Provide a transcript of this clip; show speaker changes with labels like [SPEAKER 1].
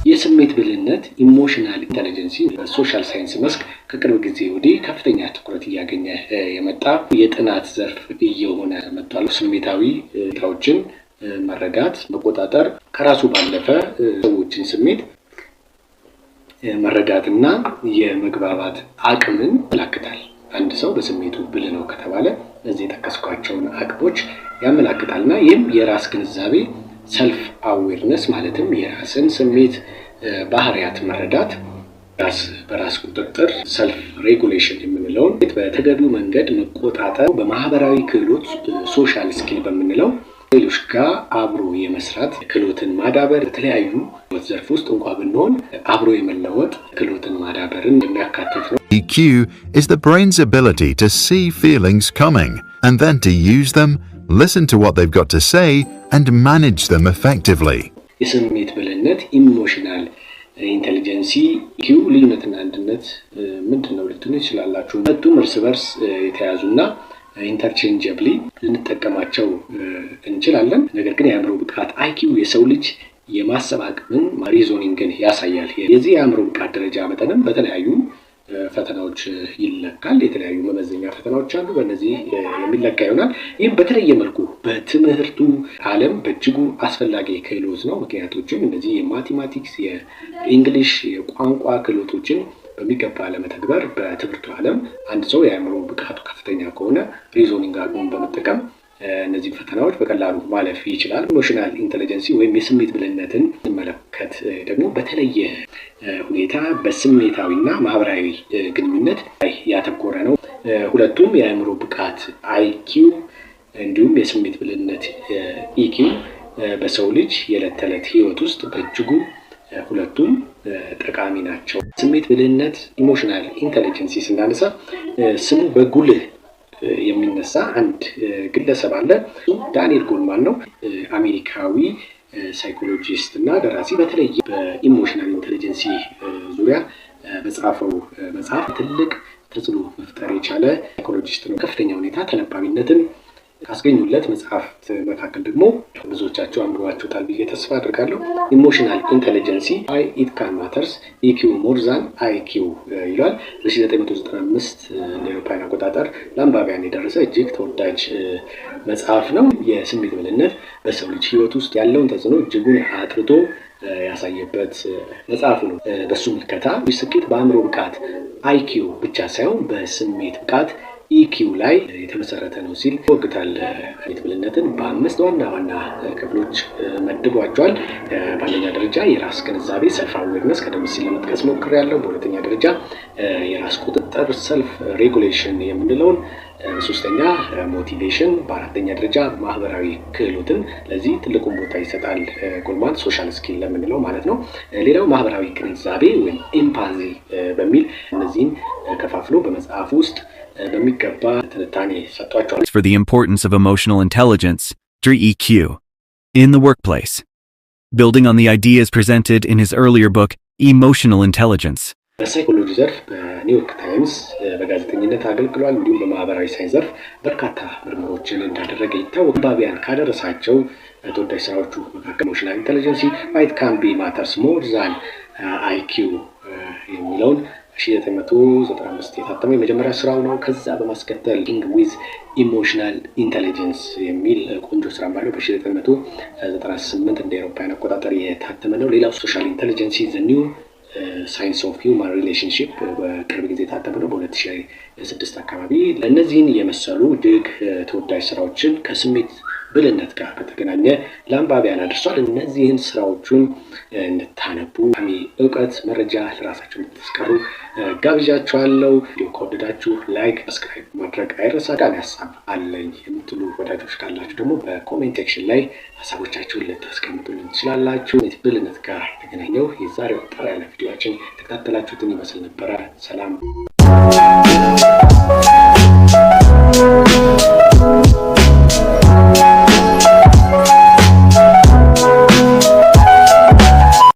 [SPEAKER 1] የስሜት ብልህነት ኢሞሽናል ኢንተለጀንሲ በሶሻል ሳይንስ መስክ ከቅርብ ጊዜ ወዲህ ከፍተኛ ትኩረት እያገኘ የመጣ የጥናት ዘርፍ እየሆነ መጥቷል። ስሜታዊ ሁኔታዎችን መረዳት፣ መቆጣጠር ከራሱ ባለፈ ሰዎችን ስሜት መረዳትና የመግባባት አቅምን ያመለክታል። አንድ ሰው በስሜቱ ብልህ ነው ከተባለ እዚህ የጠቀስኳቸውን አቅሞች ያመለክታልና ይህም የራስ ግንዛቤ ሰልፍ አዌርነስ ማለትም የራስን ስሜት ባህሪያት መረዳት፣ በራስ ቁጥጥር ሰልፍ ሬጉሌሽን የምንለውን በተገቢው መንገድ መቆጣጠር፣ በማህበራዊ ክህሎት ሶሻል ስኪል በምንለው ሌሎች ጋር አብሮ የመስራት ክህሎትን ማዳበር፣ በተለያዩ ዘርፍ ውስጥ እንኳን ብንሆን አብሮ የመለወጥ ክህሎትን ማዳበርን የሚያካትት ነው።
[SPEAKER 2] EQ is the brain's ability to see feelings coming and then to use them, listen to what they've got to say and manage them effectively.
[SPEAKER 1] የስሜት ብልህነት ኢሞሽናል ኢንተለጀንሲ ኢኪው ልዩነትና አንድነት ምንድነው ልትሉ ይችላላችሁ። ሁለቱም እርስ በርስ የተያዙና ኢንተርቼንጀብሊ ልንጠቀማቸው እንችላለን። ነገር ግን የአእምሮ ብቃት አይኪው የሰው ልጅ የማሰብ አቅምን ሪዞኒንግን ያሳያል። የዚህ የአእምሮ ብቃት ደረጃ መጠንም በተለያዩ ፈተናዎች ይለካል። የተለያዩ መመዘኛ ፈተናዎች አሉ፣ በእነዚህ የሚለካ ይሆናል። ይህም በተለየ መልኩ በትምህርቱ ዓለም በእጅጉ አስፈላጊ ክህሎት ነው። ምክንያቶችም እነዚህ የማቴማቲክስ፣ የእንግሊሽ፣ የቋንቋ ክህሎቶችን በሚገባ ለመተግበር በትምህርቱ ዓለም አንድ ሰው የአእምሮ ብቃቱ ከፍተኛ ከሆነ ሪዞኒንግ አቅሙን በመጠቀም እነዚህ ፈተናዎች በቀላሉ ማለፍ ይችላል። ኢሞሽናል ኢንተለጀንሲ ወይም የስሜት ብልህነትን እንመለከት ደግሞ በተለየ ሁኔታ በስሜታዊና ማህበራዊ ግንኙነት ላይ ያተኮረ ነው። ሁለቱም የአእምሮ ብቃት አይኪው እንዲሁም የስሜት ብልህነት ኢኪው በሰው ልጅ የዕለት ተዕለት ህይወት ውስጥ በእጅጉ ሁለቱም ጠቃሚ ናቸው። ስሜት ብልህነት ኢሞሽናል ኢንተለጀንሲ ስናነሳ ስሙ በጉልህ የሚነሳ አንድ ግለሰብ አለ። ዳንኤል ጎልማን ነው። አሜሪካዊ ሳይኮሎጂስት እና ደራሲ። በተለይ በኢሞሽናል ኢንተለጀንሲ ዙሪያ በጻፈው መጽሐፍ ትልቅ ተጽዕኖ መፍጠር የቻለ ሳይኮሎጂስት ነው። ከፍተኛ ሁኔታ ተነባቢነትን ካስገኙለት መጽሐፍት መካከል ደግሞ ብዙዎቻቸው አንብባችሁታል ብዬ ተስፋ አድርጋለሁ። ኢሞሽናል ኢንተለጀንሲ ዋይ ኢት ካን ማተርስ ኢኪው ሞር ዛን አይኪው ይላል። በ1995 ለአውሮፓውያን አቆጣጠር ለአንባቢያን የደረሰ እጅግ ተወዳጅ መጽሐፍ ነው። የስሜት ብልህነት በሰው ልጅ ህይወት ውስጥ ያለውን ተጽዕኖ እጅጉን አጥርቶ ያሳየበት መጽሐፍ ነው። በሱ ምልከታ ስኬት በአእምሮ ብቃት አይኪው ብቻ ሳይሆን በስሜት ብቃት ኢኪው ላይ የተመሰረተ ነው ሲል ይወግታል። ስሜት ብልህነትን በአምስት ዋና ዋና ክፍሎች መድቧቸዋል። በአንደኛ ደረጃ የራስ ግንዛቤ ሰልፍ አዌርነስ ቀደም ሲል ለመጥቀስ ሞክሬያለሁ። በሁለተኛ ደረጃ የራስ ቁጥጥር ሰልፍ ሬጉሌሽን የምንለውን፣ ሶስተኛ ሞቲቬሽን፣ በአራተኛ ደረጃ ማህበራዊ ክህሎትን ለዚህ ትልቁን ቦታ ይሰጣል ጎልማን ሶሻል ስኪል ለምንለው ማለት ነው። ሌላው ማህበራዊ ግንዛቤ ወይም ኤምፓዚ በሚል እነዚህን ከፋፍሎ በመጽሐፍ ውስጥ በሚገባ ትንታኔ ሰጥቷቸዋል።
[SPEAKER 3] For the importance of emotional intelligence, EQ, in the workplace. Building on the ideas presented in his earlier book, Emotional Intelligence.
[SPEAKER 1] በሳይኮሎጂ ዘርፍ በኒውዮርክ ታይምስ በጋዜጠኝነት አገልግሏል። እንዲሁም በማህበራዊ ሳይንስ ዘርፍ በርካታ ምርምሮችን እንዳደረገ ይታወቃል። አንባቢያን ካደረሳቸው ተወዳጅ ስራዎቹ መካከል ኢሞሽናል ኢንተለጀንሲ ዋይ ኢት ካን ማተርስ ሞር ዛን አይኪው የሚለውን 1995 የታተመ የመጀመሪያ ስራው ነው። ከዛ በማስከተል ቲንኪንግ ዊዝ ኢሞሽናል ኢንተለጀንስ የሚል ቆንጆ ስራ ማለት በ1998 እንደ አውሮፓውያን አቆጣጠር የታተመ ነው። ሌላው ሶሻል ኢንተለጀንሲ ዘ ኒው ሳይንስ ኦፍ ሂውማን ሪሌሽንሺፕ በቅርብ ጊዜ የታተመ ነው በ2006 አካባቢ። እነዚህን የመሰሉ እጅግ ተወዳጅ ስራዎችን ከስሜት ብልህነት ጋር በተገናኘ ለአንባቢያን አድርሷል። እነዚህን ስራዎቹን እንድታነቡ እውቀት መረጃ ለራሳችሁ እንድትስቀሩ ጋብዣችኋለሁ። ቪዲዮ ከወደዳችሁ ላይክ፣ ሰብስክራይብ ማድረግ አይረሳ። ቃል ሀሳብ አለኝ የምትሉ ወዳጆች ካላችሁ ደግሞ በኮሜንት ሴክሽን ላይ ሀሳቦቻችሁን ልታስቀምጡልን ትችላላችሁ። ስሜት ብልህነት ጋር የተገናኘው የዛሬው አጠር ያለ ቪዲዮችን ተከታተላችሁትን ይመስል ነበረ። ሰላም